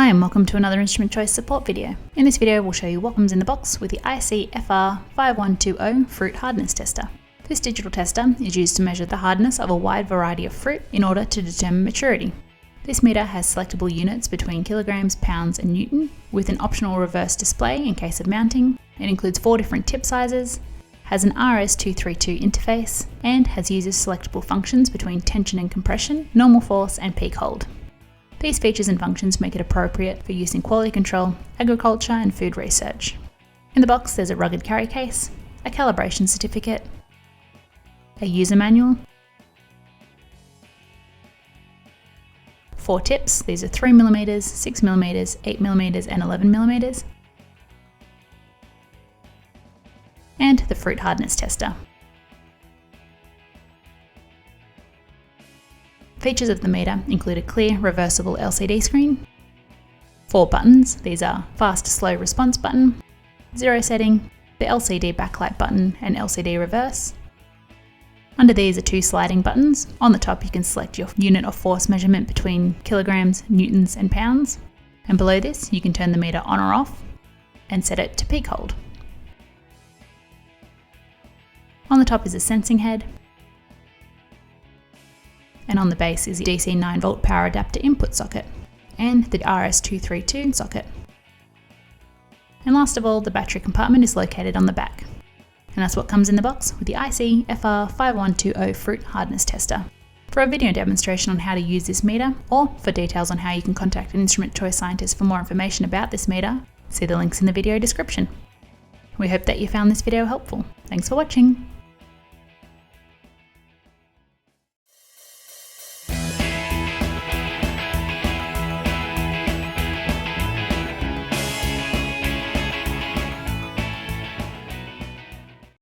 Hi and welcome to another instrument choice support video. In this video we'll show you what comes in the box with the IC-FR5120 Fruit Hardness Tester. This digital tester is used to measure the hardness of a wide variety of fruit in order to determine maturity. This meter has selectable units between kilograms, pounds and newton, with an optional reverse display in case of mounting. It includes 4 different tip sizes, has an RS-232 interface, and has user selectable functions between tension and compression, normal force and peak hold. These features and functions make it appropriate for use in quality control, agriculture and food research. In the box there's a rugged carry case, a calibration certificate, a user manual, 4 tips, these are 3mm, 6mm, 8mm and 11mm, and the fruit hardness tester. Features of the meter include a clear reversible LCD screen, 4 buttons, these are fast slow response button, 0 setting, the LCD backlight button and LCD reverse. Under these are 2 sliding buttons. On the top you can select your unit of force measurement between kilograms, newtons and pounds, and below this you can turn the meter on or off and set it to peak hold. On the top is a sensing head, and on the base is the DC 9V power adapter input socket and the RS-232 socket. And last of all, the battery compartment is located on the back. And that's what comes in the box with the IC-FR5120 Fruit Hardness Tester. For a video demonstration on how to use this meter, or for details on how you can contact an instrument choice scientist for more information about this meter, see the links in the video description. We hope that you found this video helpful. Thanks for watching.